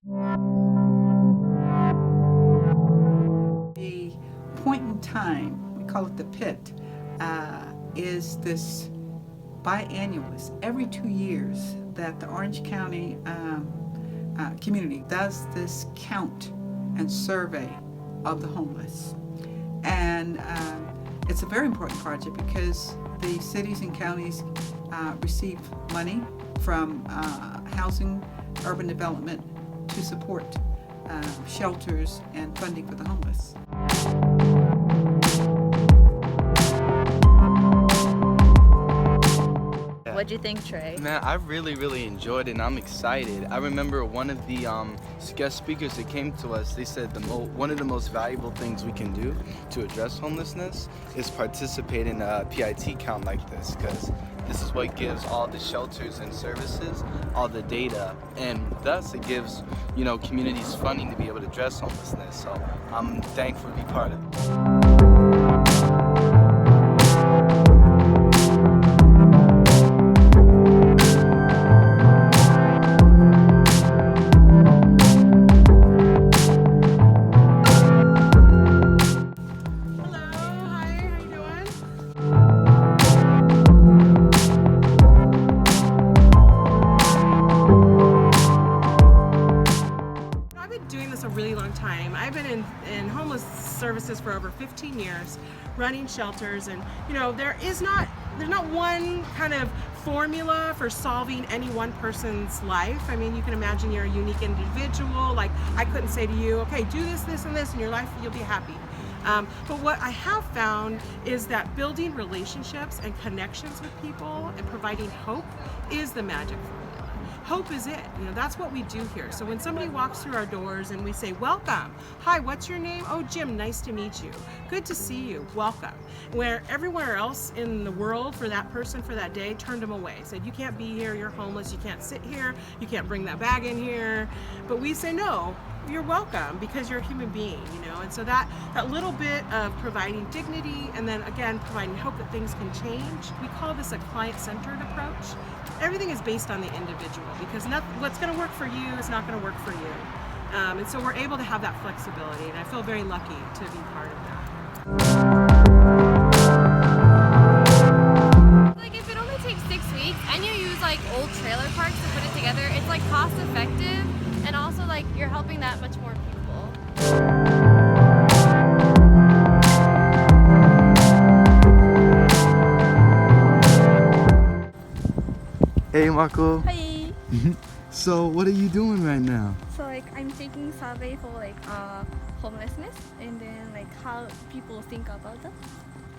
The point in time, we call it the pit, is this biannual, it's every 2 years that the Orange County community does this count and survey of the homeless. And it's a very important project because the cities and counties receive money from housing, urban development to support shelters and funding for the homeless. What'd you think, Trey? Man, I really enjoyed it and I'm excited. I remember one of the guest speakers that came to us, they said one of the most valuable things we can do to address homelessness is participate in a PIT count like this, because this is what gives all the shelters and services all the data, and thus it gives, you know, communities funding to be able to address homelessness. So I'm thankful to be part of it. A really long time. I've been in homeless services for over 15 years, running shelters, and you know, there's not one kind of formula for solving any one person's life. I mean, you can imagine you're a unique individual. Like, I couldn't say to you, okay, do this, this, and this in your life, you'll be happy. But what I have found is that building relationships and connections with people and providing hope is the magic formula. Hope is it. You know, that's what we do here. So when somebody walks through our doors and we say, welcome, hi, what's your name? Oh, Jim, nice to meet you. Good to see you, welcome. Where everywhere else in the world for that person for that day turned them away. Said, you can't be here, you're homeless, you can't sit here, you can't bring that bag in here. But we say, no, you're welcome because you're a human being, you know. And so that little bit of providing dignity and then again providing hope that things can change, we call this a client-centered approach. Everything is based on the individual because what's going to work for you is not going to work for you. And so we're able to have that flexibility, and I feel very lucky to be part of that. Like, if it only takes 6 weeks and you use like old trailer parks to put it together, it's like cost effective, and also like you're helping that much more people. Hey Marco. Hi. So what are you doing right now? So like I'm taking survey for like homelessness and then like how people think about that.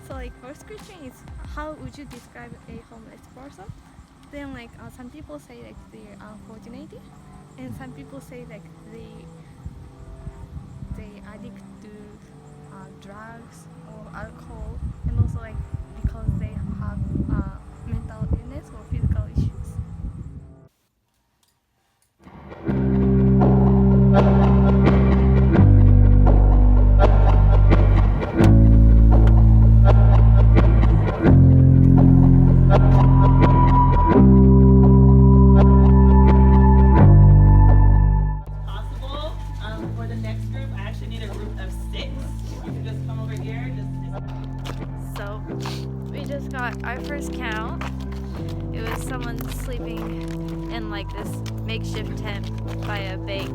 So like first question is how would you describe a homeless person? Then like some people say like they're unfortunate, and some people say like they addict to drugs or alcohol, and also like because they have mental illness or physical issues. For the next group, I actually need a group of 6. You can just come over here. So we just got our first count. It was someone sleeping in like this makeshift tent by a bank.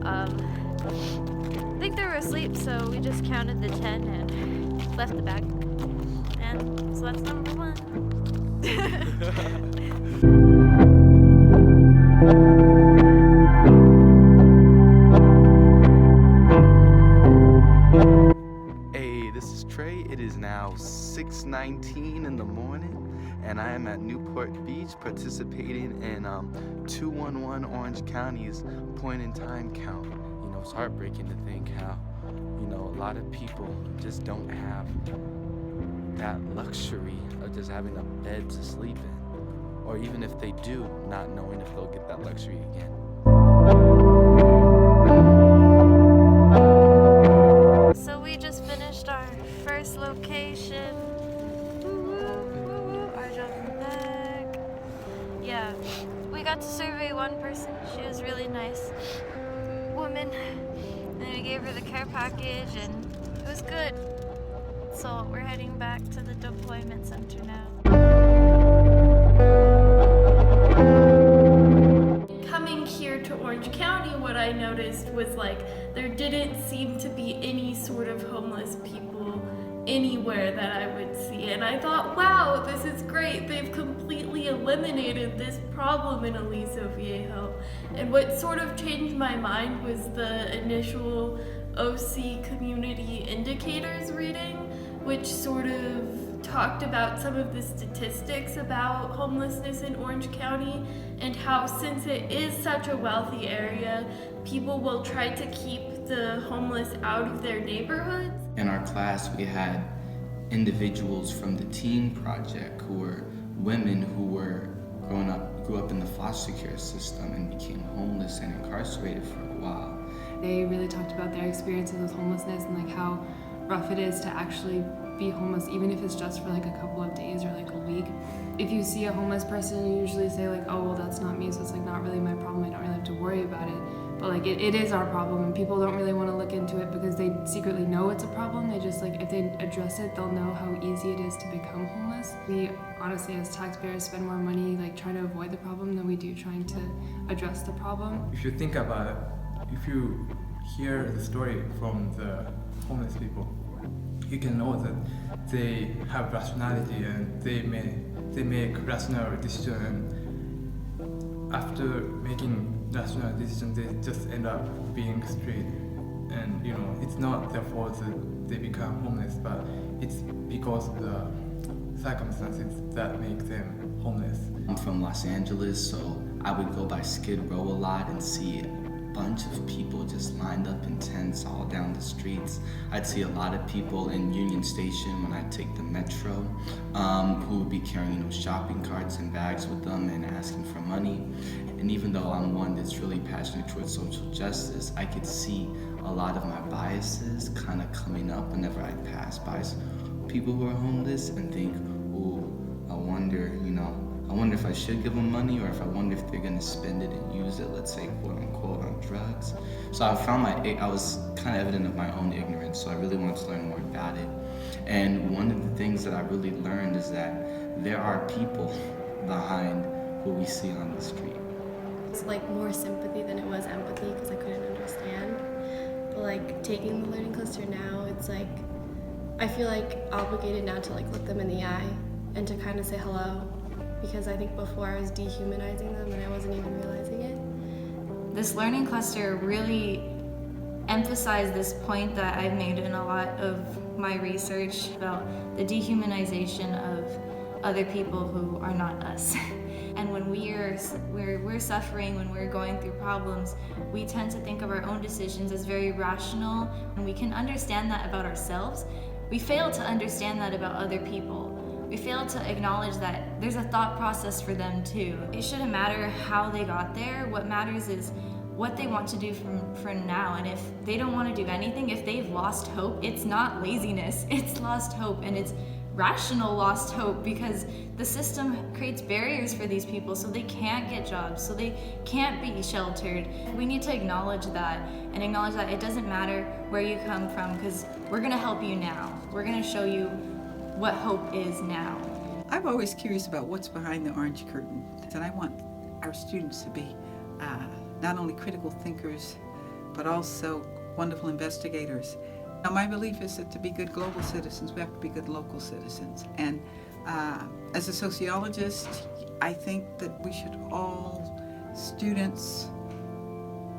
I think they were asleep, so we just counted the 10 and left the bag. And so that's number 1. It is now 6:19 in the morning, and I am at Newport Beach participating in 211 Orange County's point in time count. You know, it's heartbreaking to think how, you know, a lot of people just don't have that luxury of just having a bed to sleep in, or even if they do, not knowing if they'll get that luxury again. So we just finished our first location. Our jumping bag. Yeah, we got to survey one person. She was really nice. woman, and we gave her the care package, and it was good. So we're heading back to the deployment center now. Coming here to Orange County, what I noticed was like there didn't seem to be any sort of homeless people anywhere that I would see, and I thought, wow, this is great. They've completely eliminated this problem in Aliso Viejo. And what sort of changed my mind was the initial OC community indicators reading, which sort of talked about some of the statistics about homelessness in Orange County and how, since it is such a wealthy area, people will try to keep the homeless out of their neighborhoods. In our class, we had individuals from the Teen Project who were women who were grew up in the foster care system and became homeless and incarcerated for a while. They really talked about their experiences with homelessness and like how rough it is to actually be homeless, even if it's just for like a couple of days or like a week. If you see a homeless person, you usually say like, oh, well, that's not me, so it's like not really my problem, I don't really have to worry about it. But like it is our problem, and people don't really want to look into it because they secretly know it's a problem. They just like, if they address it, they'll know how easy it is to become homeless. We honestly, as taxpayers, spend more money like trying to avoid the problem than we do trying to address the problem. If you think about it, if you hear the story from the homeless people, you can know that they have rationality and they make rational decisions. After making rational decisions, they just end up being straight. And you know, it's not their fault that they become homeless, but it's because of the circumstances that make them homeless. I'm from Los Angeles, so I would go by Skid Row a lot and see a bunch of people just lined up in tents all down the streets. I'd see a lot of people in Union Station when I take the metro who would be carrying shopping carts and bags with them and asking for money. And even though I'm one that's really passionate towards social justice, I could see a lot of my biases kind of coming up whenever I pass by people who are homeless and think, ooh, I wonder if I should give them money, or if I wonder if they're gonna spend it and use it, let's say, quote unquote, on drugs. So I found I was kind of evident of my own ignorance, so I really wanted to learn more about it. And one of the things that I really learned is that there are people behind who we see on the street. It's like more sympathy than it was empathy because I couldn't understand. But like taking the learning cluster now, it's like I feel like obligated now to like look them in the eye and to kind of say hello, because I think before I was dehumanizing them and I wasn't even realizing it. This learning cluster really emphasized this point that I've made in a lot of my research about the dehumanization of other people who are not us. And when we're suffering, when we're going through problems, we tend to think of our own decisions as very rational, and we can understand that about ourselves. We fail to understand that about other people. We fail to acknowledge that there's a thought process for them too. It shouldn't matter how they got there. What matters is what they want to do for now. And if they don't want to do anything, if they've lost hope, it's not laziness, it's lost hope, and it's rational lost hope, because the system creates barriers for these people so they can't get jobs, so they can't be sheltered. We need to acknowledge that, and acknowledge that it doesn't matter where you come from, because we're gonna help you now. We're gonna show you what hope is now. I'm always curious about what's behind the orange curtain, and I want our students to be not only critical thinkers, but also wonderful investigators. Now, my belief is that to be good global citizens, we have to be good local citizens. And as a sociologist, I think that we should all, students,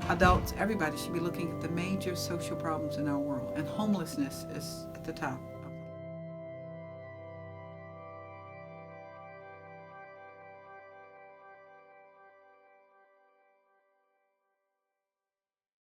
adults, everybody should be looking at the major social problems in our world, and homelessness is at the top.